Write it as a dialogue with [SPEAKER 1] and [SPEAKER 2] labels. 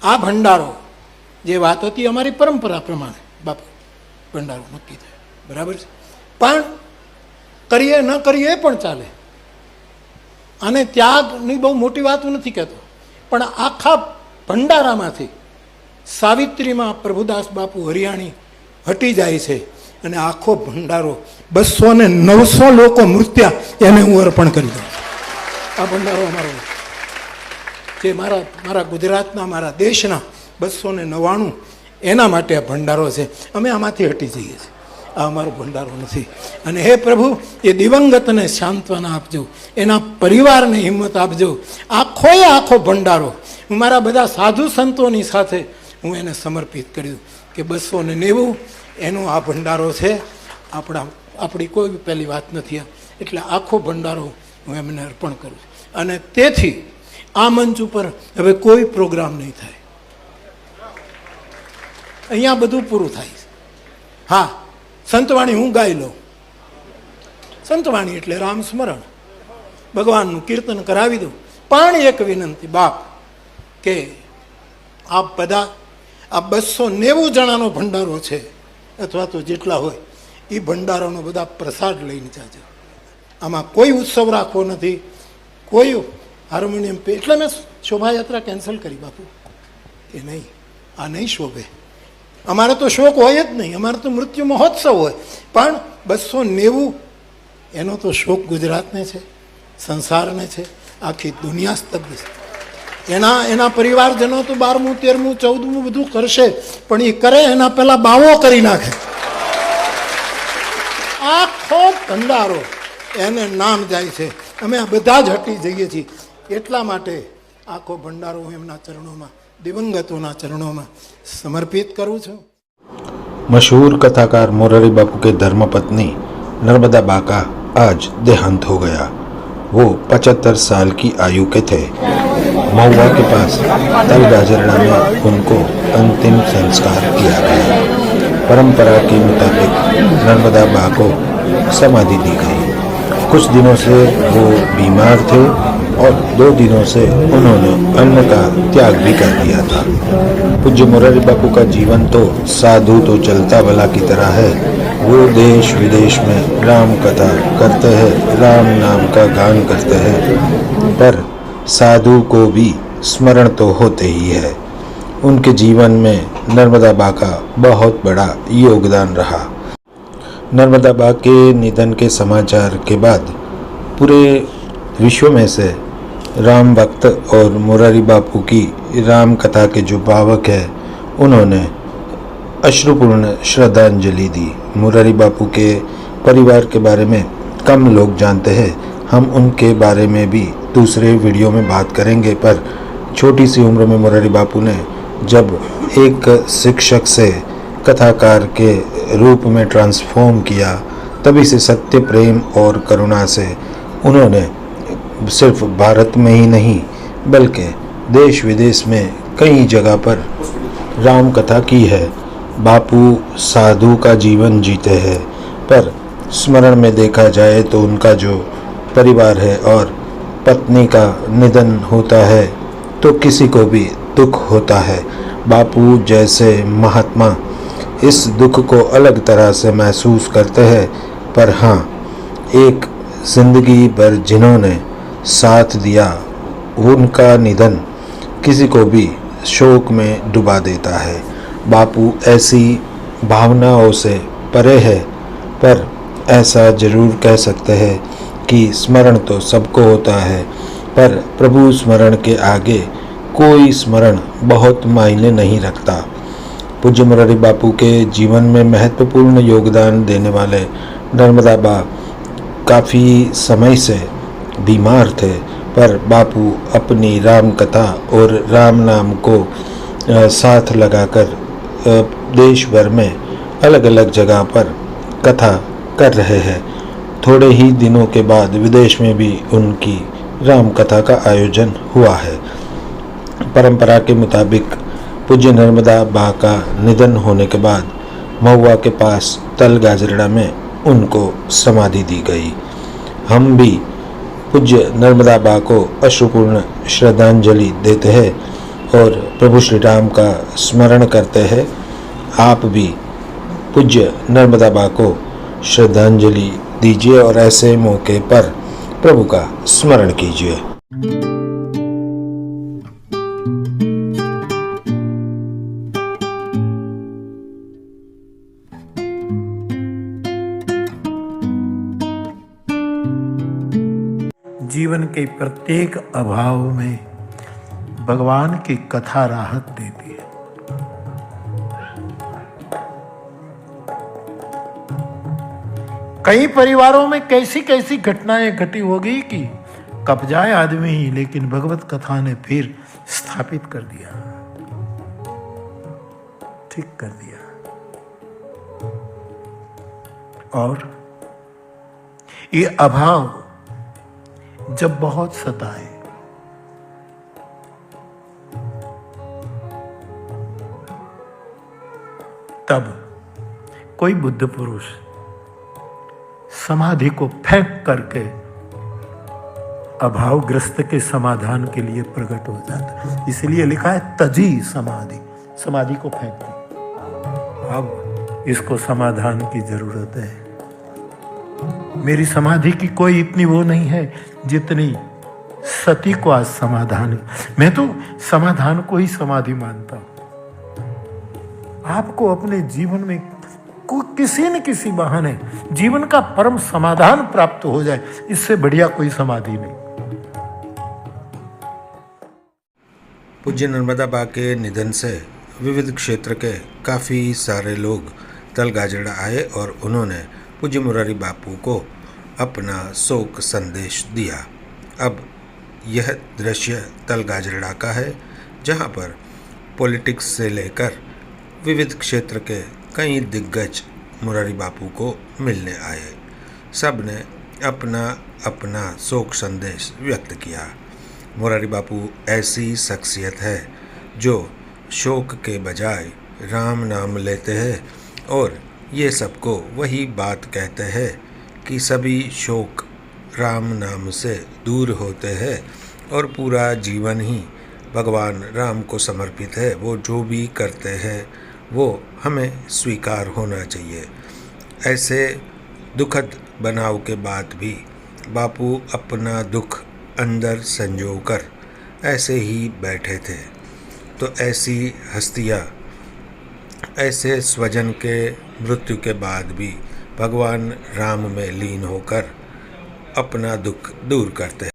[SPEAKER 1] આ ભંડારો જે વાત હતી અમારી પરંપરા પ્રમાણે બાપુ ભંડારો નક્કી થાય, બરાબર છે, પણ કરીએ ન કરીએ એ પણ ચાલે. અને ત્યાગની બહુ મોટી વાત હું નથી કહેતો, પણ આખા ભંડારામાંથી સાવિત્રીમાં પ્રભુદાસ બાપુ હરિયાણી હટી જાય છે અને આખો ભંડારો 200 ને 900 લોકો મૃત્યા એને હું અર્પણ કરી દઉં. આ ભંડારો અમારો જે મારા ગુજરાતના, મારા દેશના 299 એના માટે આ ભંડારો છે. અમે આમાંથી હટી જઈએ છીએ, આ અમારો ભંડારો નથી. અને હે પ્રભુ, એ દિવંગતને સાંત્વના આપજો, એના પરિવારને હિંમત આપજો. આખો ભંડારો હું મારા બધા સાધુ સંતોની સાથે હું એને સમર્પિત કર્યું કે 290 એનો આ ભંડારો છે. આપણી કોઈ પહેલી વાત નથી, એટલે આખો ભંડારો હું એમને અર્પણ કરું. અને તેથી આ મંચ ઉપર હવે કોઈ પ્રોગ્રામ નહીં થાય, અહીંયા બધું પૂરું થાય. હા, સંતવાણી હું ગાઈ લઉં. સંતવાણી એટલે રામ સ્મરણ, ભગવાનનું કીર્તન કરાવી દઉં. પણ એક વિનંતી બાપ, કે આપ બધા આ 290 જણાનો ભંડારો છે, અથવા તો જેટલા હોય એ ભંડારાનો બધા પ્રસાદ લઈને જાજો. આમાં કોઈ ઉત્સવ રાખવો નથી, કોઈ હાર્મોનિયમ પે. એટલે મેં શોભાયાત્રા કેન્સલ કરી બાપુ, કે નહીં, આ નહીં શોભે. અમારે તો શોક હોય જ નહીં, અમારે તો મૃત્યુ મહોત્સવ હોય. પણ 290 એનો તો શોક ગુજરાતને છે, સંસારને છે, આખી દુનિયા સ્તબ્ધ છે. એના પરિવારજનો તો 12મું 13મું 14મું બધું કરશે, પણ એ કરે એના પહેલા બાવો કરી નાખે. આખો ભંડારો એને નામ જાય છે. અમે આ બધા જ હટી જઈએ છીએ. એટલા માટે આખો ભંડારો હું એમના ચરણોમાં, दिवंगतों चरणों में समर्पित करूँ छूँ।
[SPEAKER 2] मशहूर कथाकार मोरारी बापू के धर्मपत्नी नर्मदा बा का आज देहांत हो गया। वो 75 साल की आयु के थे। महुआ के पास तल गाजरड़ा में उनको अंतिम संस्कार किया गया। परंपरा के मुताबिक नर्मदा बा को समाधि दी गई। कुछ दिनों से वो बीमार थे और 2 दिनों से उन्होंने अन्न का त्याग भी कर दिया था। पूज्य मोरारी बापू का जीवन तो साधु तो चलता भला की तरह है। वो देश विदेश में राम कथा करते हैं, राम नाम का गान करते हैं, पर साधु को भी स्मरण तो होते ही है। उनके जीवन में नर्मदा बा का बहुत बड़ा योगदान रहा। नर्मदा बा के निधन के समाचार के बाद पूरे विश्व में से राम भक्त और मोरारी बापू की राम कथा के जो भावक है, उन्होंने अश्रुपूर्ण श्रद्धांजलि दी। मोरारी बापू के परिवार के बारे में कम लोग जानते हैं। हम उनके बारे में भी दूसरे वीडियो में बात करेंगे, पर छोटी सी उम्र में मोरारी बापू ने जब एक शिक्षक से कथाकार के रूप में ट्रांसफॉर्म किया, तभी से सत्य, प्रेम और करुणा से उन्होंने सिर्फ भारत में ही नहीं बल्कि देश विदेश में कई जगह पर राम कथा की है। बापू साधु का जीवन जीते हैं, पर स्मरण में देखा जाए तो उनका जो परिवार है और पत्नी का निधन होता है तो किसी को भी दुख होता है। बापू जैसे महात्मा इस दुख को अलग तरह से महसूस करते हैं, पर हाँ, एक जिंदगी भर जिन्होंने साथ दिया, उनका निधन किसी को भी शोक में डुबा देता है। बापू ऐसी भावनाओं से परे है, पर ऐसा जरूर कह सकते हैं कि स्मरण तो सबको होता है, पर प्रभु स्मरण के आगे कोई स्मरण बहुत मायने नहीं रखता। पूज्य मोरारी बापू के जीवन में महत्वपूर्ण योगदान देने वाले नर्मदा बा काफ़ी समय से बीमार थे, पर बापू अपनी राम कथा और राम नाम को साथ लगाकर देश भर में अलग अलग जगह पर कथा कर रहे हैं। थोड़े ही दिनों के बाद विदेश में भी उनकी राम कथा का आयोजन हुआ है। परंपरा के मुताबिक पूज्य नर्मदा बा का निधन होने के बाद महुआ के पास तल गाजरड़ा में उनको समाधि दी गई। हम भी पूज्य नर्मदा बा को अश्रुपूर्ण श्रद्धांजलि देते हैं और प्रभु श्री राम का स्मरण करते हैं। आप भी पूज्य नर्मदा बा को श्रद्धांजलि दीजिए और ऐसे मौके पर प्रभु का स्मरण कीजिए।
[SPEAKER 1] जीवन के प्रत्येक अभाव में भगवान की कथा राहत देती है। कई परिवारों में कैसी कैसी घटनाएं घटी होगी कि कब जाए आदमी ही, लेकिन भगवत कथा ने फिर स्थापित कर दिया, ठीक कर दिया। और ये अभाव जब बहुत सताए, तब कोई बुद्ध पुरुष समाधि को फेंक करके अभावग्रस्त के समाधान के लिए प्रकट हो जाता है। इसलिए लिखा है तजी समाधि, समाधि को फेंक दी, अब इसको समाधान की जरूरत है। मेरी समाधि की कोई इतनी वो नहीं है जितनी सती को आज समाधान। मैं तो समाधान को ही समाधि मानता हूं। आपको अपने जीवन में किसी न किसी बहाने जीवन का परम समाधान प्राप्त हो जाए, इससे बढ़िया कोई समाधि नहीं।
[SPEAKER 2] पूज्य नर्मदा बा के निधन से विविध क्षेत्र के काफ़ी सारे लोग तलगाजड़ा आए और उन्होंने पूज्य मुरारी बापू को अपना शोक संदेश दिया। अब यह दृश्य तलगाजड़ा का है, जहां पर पॉलिटिक्स से लेकर विविध क्षेत्र के कई दिग्गज मुरारी बापू को मिलने आए। सब ने अपना अपना शोक संदेश व्यक्त किया। मुरारी बापू ऐसी शख्सियत है जो शोक के बजाय राम नाम लेते हैं और ये सबको वही बात कहते हैं कि सभी शोक राम नाम से दूर होते हैं और पूरा जीवन ही भगवान राम को समर्पित है। वो जो भी करते हैं वो हमें स्वीकार होना चाहिए। ऐसे दुखद बनाव के बाद भी बापू अपना दुख अंदर संजो कर ऐसे ही बैठे थे। तो ऐसी हस्तियाँ ऐसे स्वजन के मृत्यु के बाद भी भगवान राम में लीन होकर अपना दुख दूर करते